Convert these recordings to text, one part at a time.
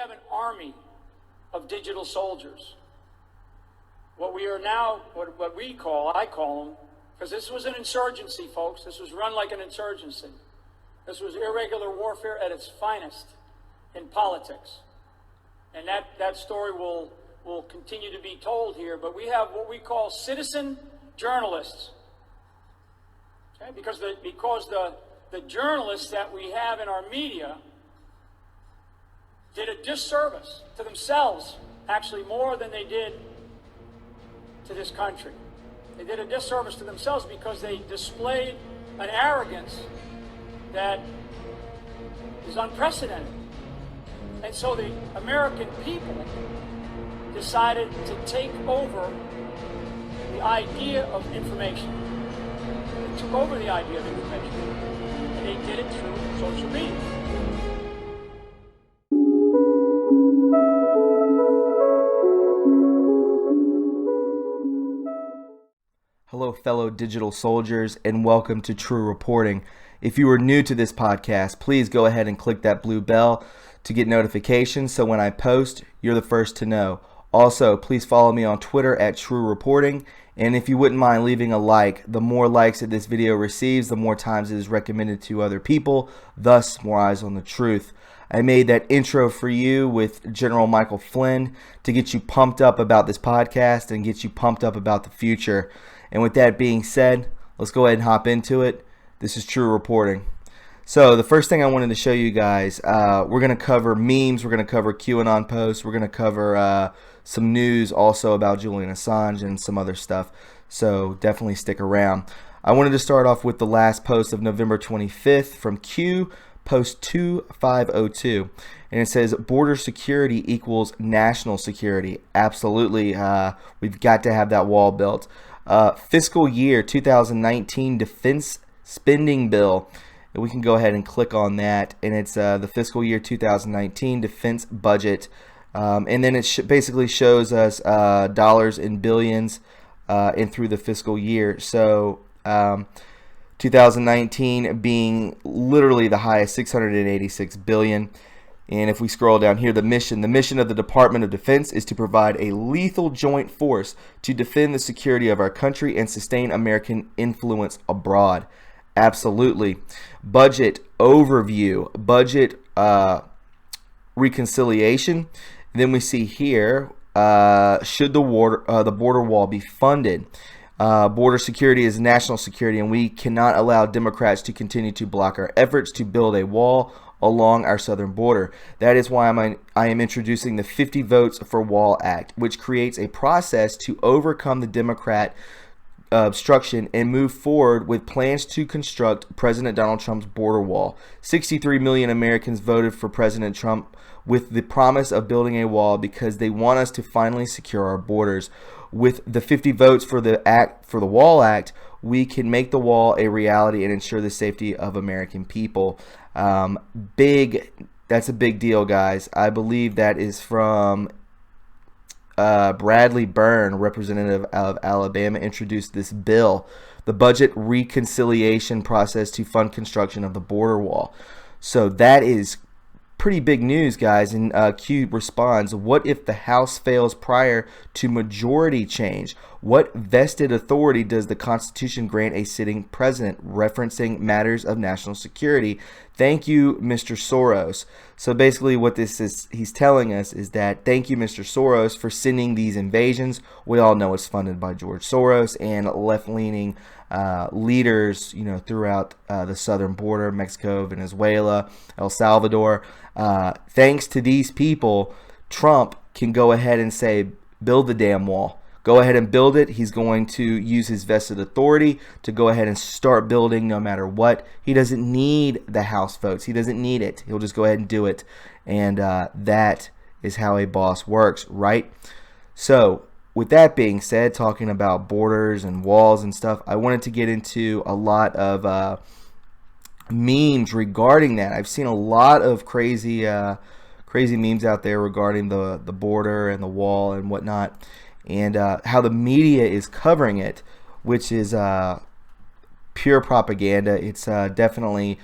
have an army of digital soldiers. What we are now, I call them, because this was an insurgency, folks. This was run like an insurgency. This was irregular warfare at its finest in politics. And that story will continue to be told here. But we have what we call citizen journalists. Okay? Because the journalists that we have in our media did a disservice to themselves, actually more than they did to this country. They did a disservice to themselves because they displayed an arrogance that is unprecedented. And so the American people decided to take over the idea of information. They took over the idea of information, and they did it through social media. Hello, fellow digital soldiers, and welcome to True Reporting. If you are new to this podcast, please go ahead and click that blue bell to get notifications so when I post, you're the first to know. Also, please follow me on Twitter at True Reporting, and if you wouldn't mind leaving a like, the more likes that this video receives, the more times it is recommended to other people, thus more eyes on the truth. I made that intro for you with General Michael Flynn to get you pumped up about this podcast and get you pumped up about the future. And with that being said, let's go ahead and hop into it. This is True Reporting. So the first thing I wanted to show you guys, we're going to cover memes, we're going to cover QAnon posts, we're going to cover some news also about Julian Assange and some other stuff. So definitely stick around. I wanted to start off with the last post of November 25th from Q, post 2502. And it says, border security equals national security. Absolutely, we've got to have that wall built. Fiscal year 2019 defense spending bill. We can go ahead and click on that, and it's the fiscal year 2019 defense budget. And then it basically shows us dollars in billions and through the fiscal year. So 2019 being literally the highest, 686 billion. And if we scroll down here, the mission of the Department of Defense is to provide a lethal joint force to defend the security of our country and sustain American influence abroad. Absolutely. Budget overview, budget reconciliation. Then we see here, should the border wall be funded? Border security is national security, and we cannot allow Democrats to continue to block our efforts to build a wall along our southern border. That is why I am introducing the 50 Votes for Wall Act, which creates a process to overcome the Democrat obstruction and move forward with plans to construct President Donald Trump's border wall. 63 million Americans voted for President Trump with the promise of building a wall because they want us to finally secure our borders. With the 50 votes for the Wall Act, we can make the wall a reality and ensure the safety of American people. That's a big deal, guys. I believe that is from Bradley Byrne, representative of Alabama, introduced this bill, the budget reconciliation process to fund construction of the border wall. So that is pretty big news, guys. And Q responds, what if the House fails prior to majority change? What vested authority does the Constitution grant a sitting president, referencing matters of national security? Thank you, Mr. Soros. So basically what this is, he's telling us is that thank you, Mr. Soros, for sending these invasions. We all know it's funded by George Soros and left-leaning leaders, throughout the southern border, Mexico, Venezuela, El Salvador. Thanks to these people, Trump can go ahead and say, build the damn wall. Go ahead and build it. He's going to use his vested authority to go ahead and start building no matter what. He doesn't need the House votes. He doesn't need it. He'll just go ahead and do it. And that is how a boss works, right? So with that being said, talking about borders and walls and stuff, I wanted to get into a lot of memes regarding that. I've seen a lot of crazy memes out there regarding the border and the wall and whatnot, and how the media is covering it, which is pure propaganda. It's definitely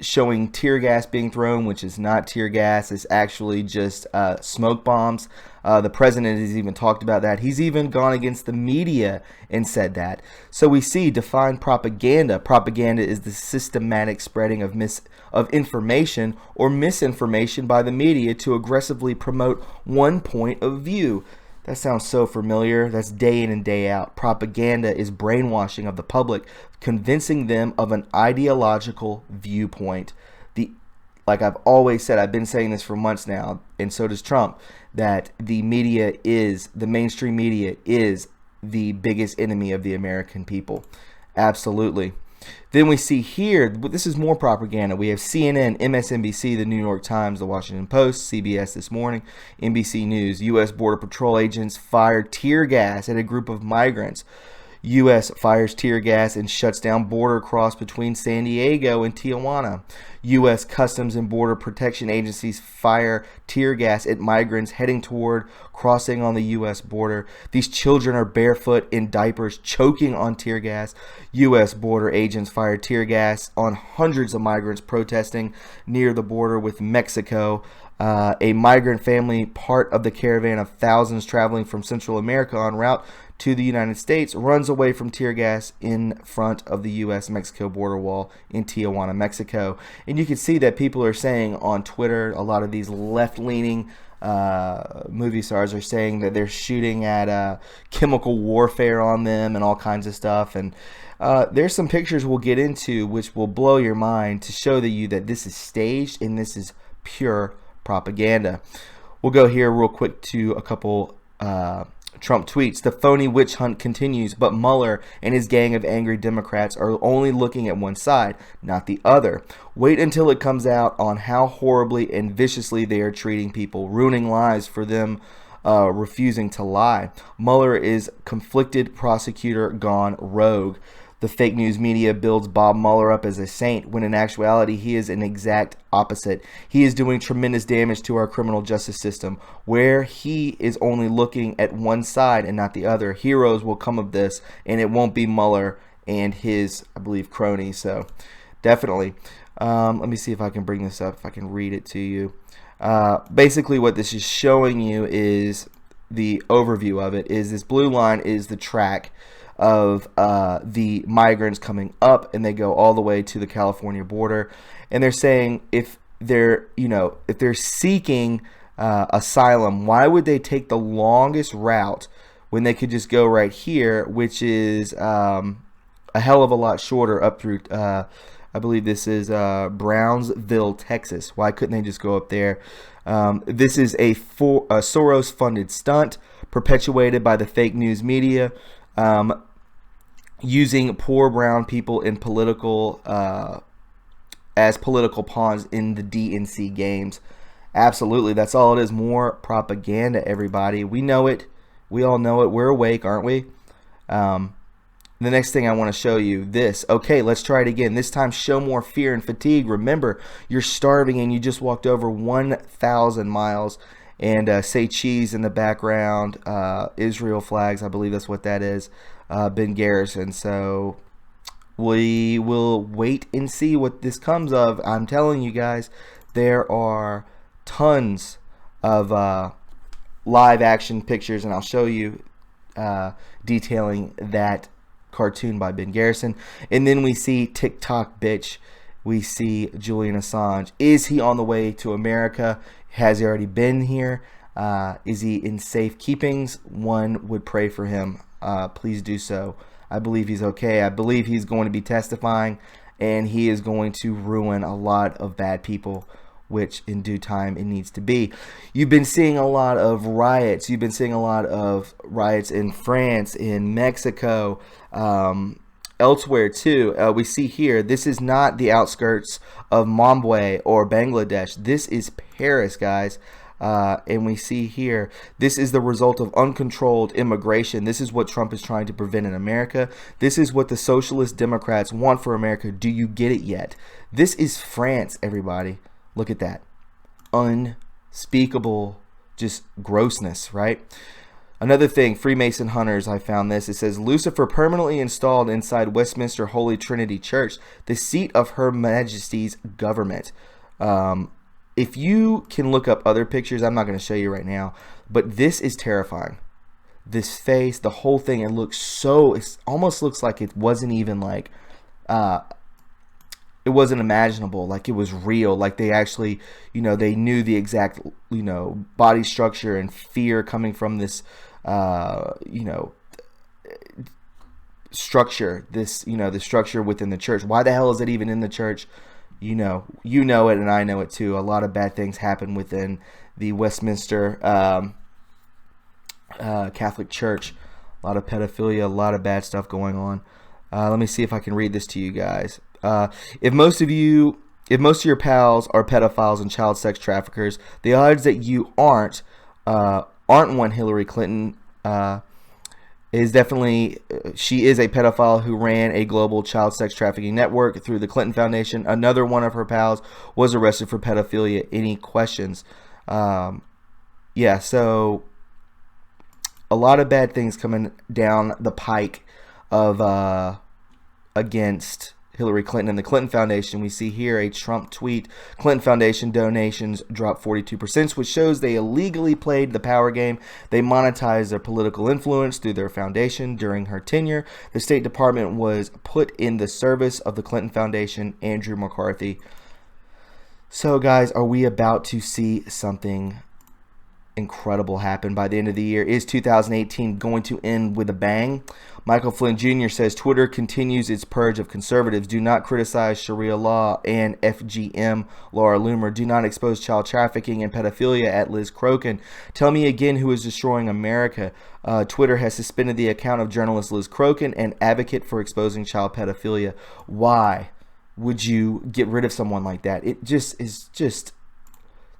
showing tear gas being thrown, which is not tear gas. It's actually just smoke bombs. The president has even talked about that. He's even gone against the media and said that. So we see define propaganda. Propaganda is the systematic spreading of information or misinformation by the media to aggressively promote one point of view. That sounds so familiar. That's day in and day out. Propaganda is brainwashing of the public, convincing them of an ideological viewpoint. Like I've always said, I've been saying this for months now, and so does Trump, that the mainstream media is the biggest enemy of the American people. Absolutely. Then we see here, this is more propaganda. We have CNN, MSNBC, the New York Times, the Washington Post, CBS this morning, NBC News. U.S. Border Patrol agents fired tear gas at a group of migrants. U.S. fires tear gas and shuts down border cross between San Diego and Tijuana. U.S. Customs and Border Protection agencies fire tear gas at migrants heading toward crossing on the U.S. border. These children are barefoot in diapers, choking on tear gas. U.S. border agents fire tear gas on hundreds of migrants protesting near the border with Mexico. A migrant family, part of the caravan of thousands traveling from Central America en route to the United States, runs away from tear gas in front of the U.S.-Mexico border wall in Tijuana, Mexico. And you can see that people are saying on Twitter, a lot of these left-leaning movie stars are saying that they're shooting at chemical warfare on them and all kinds of stuff. And there's some pictures we'll get into which will blow your mind to show you that this is staged and this is pure propaganda. We'll go here real quick to a couple Trump tweets. The phony witch hunt continues, but Mueller and his gang of angry Democrats are only looking at one side, not the other. Wait until it comes out on how horribly and viciously they are treating people, ruining lives for them refusing to lie. Mueller is conflicted prosecutor gone rogue. The fake news media builds Bob Mueller up as a saint, when in actuality he is an exact opposite. He is doing tremendous damage to our criminal justice system, where he is only looking at one side and not the other. Heroes will come of this, and it won't be Mueller and his, I believe, cronies. So definitely. Let me see if I can bring this up, if I can read it to you. Basically what this is showing you is the overview of it. Is this blue line is the track of the migrants coming up, and they go all the way to the California border. And they're saying if they're seeking asylum, why would they take the longest route when they could just go right here, which is a hell of a lot shorter up through I believe this is Brownsville, Texas. Why couldn't they just go up there? This is a Soros-funded stunt perpetuated by the fake news media, using poor brown people in as political pawns in the DNC games. Absolutely, that's all it is. More propaganda, everybody. We know it. We all know it. We're awake, aren't we? The next thing I want to show you, this. Okay, let's try it again. This time, show more fear and fatigue. Remember, you're starving and you just walked over 1,000 miles. And say cheese in the background, Israel flags, I believe that's what that is, Ben Garrison. So we will wait and see what this comes of. I'm telling you guys, there are tons of live action pictures, and I'll show you detailing that cartoon by Ben Garrison. And then we see TikTok bitch. We see Julian Assange. Is he on the way to America? Has he already been here? Is he in safe keepings? One would pray for him. Please do so. I believe he's okay. I believe he's going to be testifying, and he is going to ruin a lot of bad people, which in due time it needs to be. You've been seeing a lot of riots. You've been seeing a lot of riots in France, in Mexico, elsewhere too. We see here, this is not the outskirts of Mumbai or Bangladesh. This is Paris, guys. And we see here, this is the result of uncontrolled immigration. This is what Trump is trying to prevent in America. This is what the socialist Democrats want for America. Do you get it yet? This is France, everybody. Look at that. Unspeakable, just grossness, right? Another thing, Freemason hunters, I found this. It says, Lucifer permanently installed inside Westminster Holy Trinity Church, the seat of Her Majesty's government. If you can look up other pictures, I'm not going to show you right now, but this is terrifying. This face, the whole thing, it almost looks like it wasn't even like, it wasn't imaginable, like it was real, like they actually, they knew the exact, body structure and fear coming from this, structure, the structure within the church. Why the hell is it even in the church? You know it, and I know it too. A lot of bad things happen within the Westminster Catholic Church. A lot of pedophilia, a lot of bad stuff going on. Let me see if I can read this to you guys. If most of your pals are pedophiles and child sex traffickers, the odds that you aren't one. Hillary Clinton is definitely, she is a pedophile who ran a global child sex trafficking network through the Clinton Foundation. Another one of her pals was arrested for pedophilia. Any questions? Yeah, so a lot of bad things coming down the pike of against Hillary Clinton and the Clinton Foundation. We see here a Trump tweet. Clinton Foundation donations dropped 42%, which shows they illegally played the power game. They monetized their political influence through their foundation during her tenure. The State Department was put in the service of the Clinton Foundation, Andrew McCarthy. So, guys, are we about to see something incredible happen by the end of the year? Is 2018 going to end with a bang? Michael Flynn Jr. says Twitter continues its purge of conservatives. Do not criticize Sharia law and FGM. Laura Loomer. Do not expose child trafficking and pedophilia at Liz Crokin. Tell me again who is destroying America. Twitter has suspended the account of journalist Liz Crokin, an advocate for exposing child pedophilia. Why would you get rid of someone like that? It just is just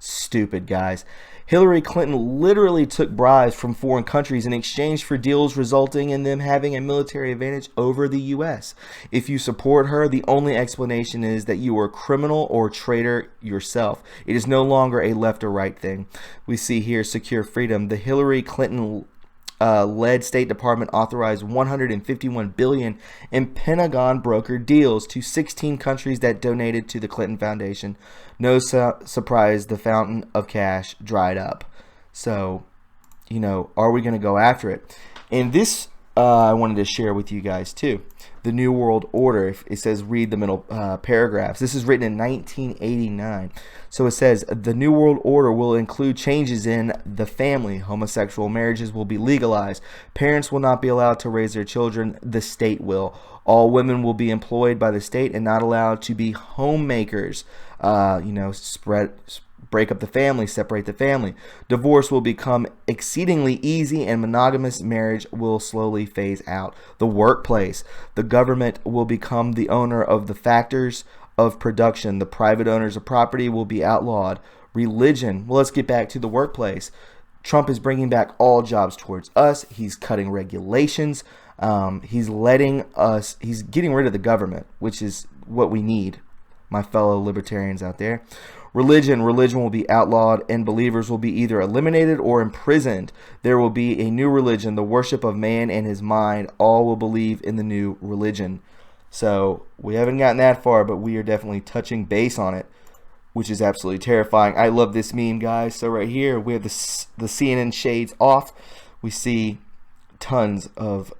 stupid, guys. Hillary Clinton literally took bribes from foreign countries in exchange for deals resulting in them having a military advantage over the U.S. If you support her, the only explanation is that you are a criminal or traitor yourself. It is no longer a left or right thing. We see here Secure Freedom. The Hillary Clinton led State Department authorized $151 billion in Pentagon brokered deals to 16 countries that donated to the Clinton Foundation. No surprise, the fountain of cash dried up. So, are we going to go after it? And this I wanted to share with you guys too. The New World Order, it says read the middle paragraphs. This is written in 1989. So it says the New World Order will include changes in the family. Homosexual marriages will be legalized. Parents will not be allowed to raise their children. The state will. All women will be employed by the state and not allowed to be homemakers. Break up the family, separate the family. Divorce will become exceedingly easy and monogamous marriage will slowly phase out. The workplace. The government will become the owner of the factors of production. The private owners of property will be outlawed. Religion. Well, let's get back to the workplace. Trump is bringing back all jobs towards us. He's cutting regulations. He's getting rid of the government, which is what we need, my fellow libertarians out there. Religion will be outlawed and believers will be either eliminated or imprisoned. There will be a new religion, the worship of man and his mind. All will believe in the new religion. So we haven't gotten that far, but we are definitely touching base on it, which is absolutely terrifying. I love this meme, guys. So right here we have the CNN shades off. We see tons of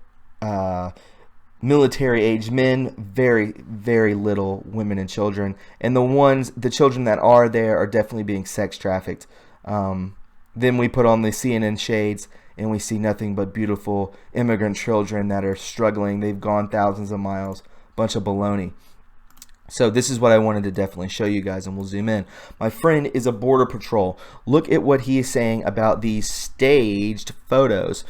military-aged men, very, very little women and children. And the children that are there are definitely being sex trafficked. Then we put on the CNN shades, and we see nothing but beautiful immigrant children that are struggling. They've gone thousands of miles. Bunch of baloney. So this is what I wanted to definitely show you guys, and we'll zoom in. My friend is a border patrol. Look at what he is saying about these staged photos.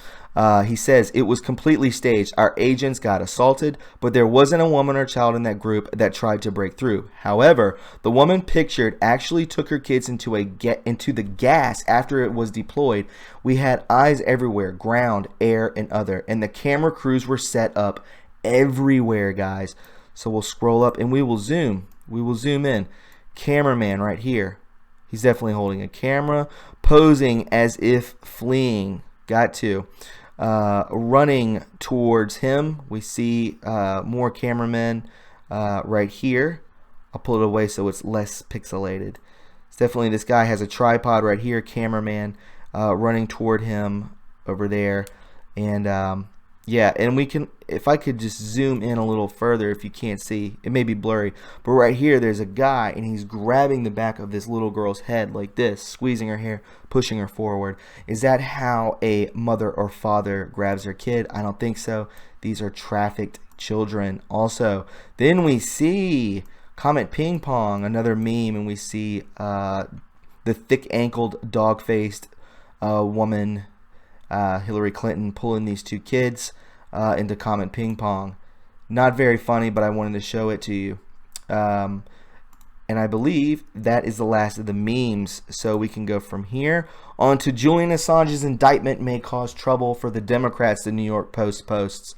He says, it was completely staged. Our agents got assaulted, but there wasn't a woman or child in that group that tried to break through. However, the woman pictured actually took her kids into the gas after it was deployed. We had eyes everywhere, ground, air, and other. And the camera crews were set up everywhere, guys. So we'll scroll up and we will zoom. We will zoom in. Cameraman right here. He's definitely holding a camera, posing as if fleeing Got to. Running towards him, we see more cameramen right here. I'll pull it away so it's less pixelated. It's definitely, this guy has a tripod right here, cameraman running toward him over there. And yeah, and we can, if I could just zoom in a little further, if you can't see, it may be blurry, but right here there's a guy and he's grabbing the back of this little girl's head like this, squeezing her hair, pushing her forward. Is that how a mother or father grabs their kid? I don't think so. These are trafficked children also. Then we see Comet Ping Pong, another meme, and we see the thick-ankled, dog-faced woman, Hillary Clinton, pulling these two kids into Comet Ping Pong. Not very funny, but I wanted to show it to you. And I believe that is the last of the memes. So we can go from here on to Julian Assange's indictment may cause trouble for the Democrats, the New York Post posts.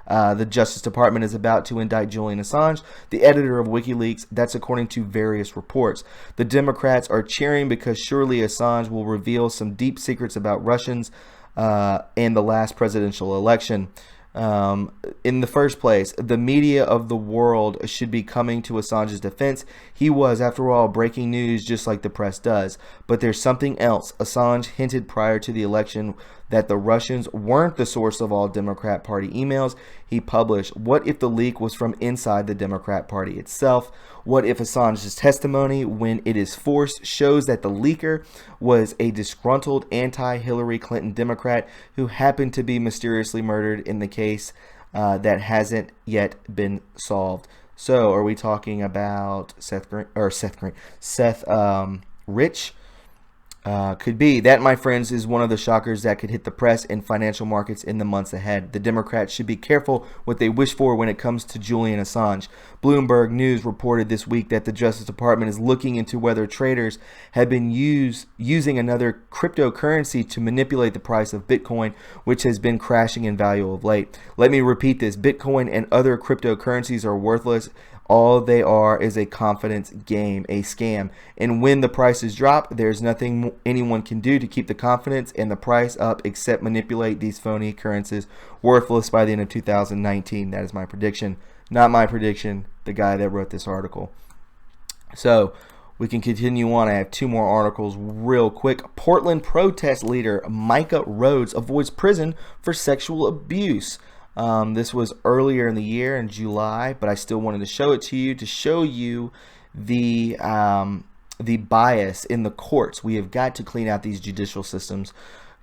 The Justice Department is about to indict Julian Assange, the editor of WikiLeaks. That's according to various reports. The Democrats are cheering because surely Assange will reveal some deep secrets about Russians and the last presidential election. In the first place, the media of the world should be coming to Assange's defense. He was, after all, breaking news just like the press does. But there's something else. Assange hinted prior to the election that the Russians weren't the source of all Democrat Party emails he published. What if the leak was from inside the Democrat Party itself? What if Assange's testimony, when it is forced, shows that the leaker was a disgruntled anti-Hillary Clinton Democrat who happened to be mysteriously murdered in the case that hasn't yet been solved? So, are we talking about Seth Rich? Could be. That, my friends, is one of the shockers that could hit the press and financial markets in the months ahead. The Democrats should be careful what they wish for when it comes to Julian Assange. Bloomberg News reported this week that the Justice Department is looking into whether traders have been using another cryptocurrency to manipulate the price of Bitcoin, which has been crashing in value of late. Let me repeat this. Bitcoin and other cryptocurrencies are worthless. All they are is a confidence game, a scam. And when the prices drop, there's nothing anyone can do to keep the confidence and the price up except manipulate these phony currencies, worthless by the end of 2019. That is my prediction. Not my prediction, the guy that wrote this article. So we can continue on. I have two more articles real quick. Portland protest leader Micah Rhodes avoids prison for sexual abuse. This was earlier in the year in July, but I still wanted to show it to you to show you the bias in the courts. We have got to clean out these judicial systems.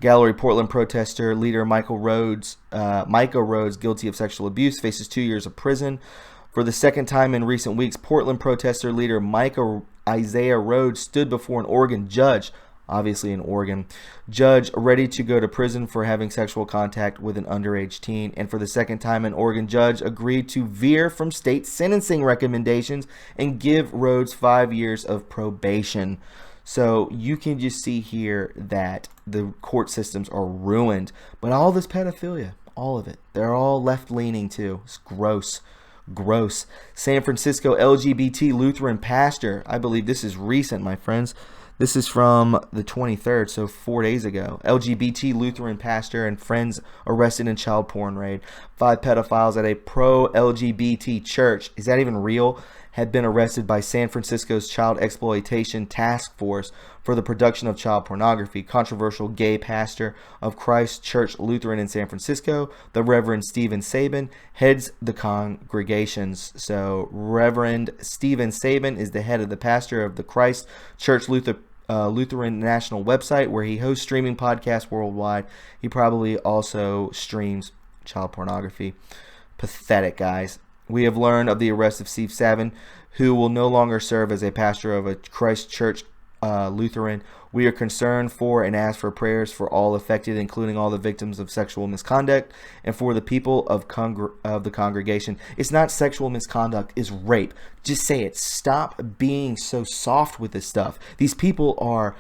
Gallery Portland protester leader Micah Rhodes, guilty of sexual abuse, faces 2 years of prison. For the second time in recent weeks, Portland protester leader Isaiah Rhodes stood before an Oregon judge. Obviously in Oregon, judge ready to go to prison for having sexual contact with an underage teen. And for the second time, an Oregon judge agreed to veer from state sentencing recommendations and give Rhodes 5 years of probation. So you can just see here that the court systems are ruined. But all this pedophilia, all of it, they're all left-leaning too. It's gross. Gross. San Francisco LGBT Lutheran pastor. I believe this is recent, my friends. This is from the 23rd, so 4 days ago. LGBT Lutheran pastor and friends arrested in child porn raid. 5 pedophiles at a pro-LGBT church, is that even real? Had been arrested by San Francisco's Child Exploitation Task Force for the production of child pornography. Controversial gay pastor of Christ Church Lutheran in San Francisco, the Reverend Stephen Sabin, heads the congregations. So Reverend Stephen Sabin is the head of the pastor of the Christ Church Lutheran National website, where he hosts streaming podcasts worldwide. He probably also streams child pornography. Pathetic, guys. We have learned of the arrest of Steve Sabin, who will no longer serve as a pastor of a Christ Church Lutheran. We are concerned for and ask for prayers for all affected, including all the victims of sexual misconduct, and for the people of the congregation. It's not sexual misconduct, it's rape. Just say it. Stop being so soft with this stuff. These people are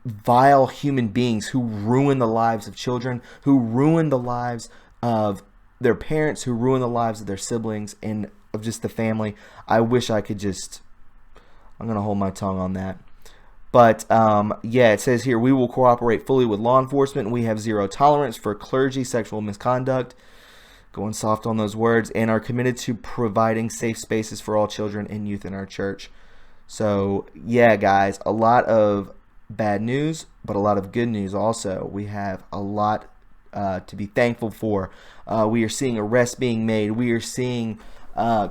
vile human beings who ruin the lives of children, who ruin the lives of their parents, who ruin the lives of their siblings and of just the family. I wish I could just... I'm going to hold my tongue on that. But yeah, it says here, we will cooperate fully with law enforcement. We have zero tolerance for clergy sexual misconduct. Going soft on those words, and are committed to providing safe spaces for all children and youth in our church. So yeah, guys, a lot of bad news, but a lot of good news also. We have a lot to be thankful for. We are seeing arrests being made. We are seeing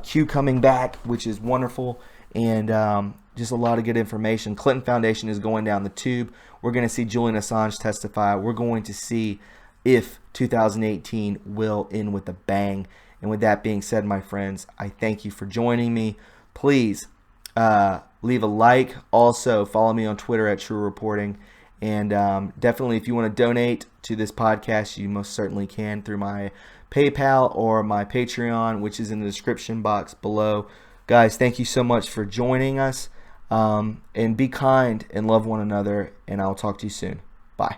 Q coming back, which is wonderful, and just a lot of good information. Clinton Foundation is going down the tube. We're going to see Julian Assange testify. We're going to see if 2018 will end with a bang. And with that being said, my friends, I thank you for joining me. Please leave a like. Also, follow me on Twitter at True Reporting. And definitely, if you want to donate to this podcast, you most certainly can through my PayPal or my Patreon, which is in the description box below. Guys, thank you so much for joining us. And be kind and love one another. And I'll talk to you soon. Bye.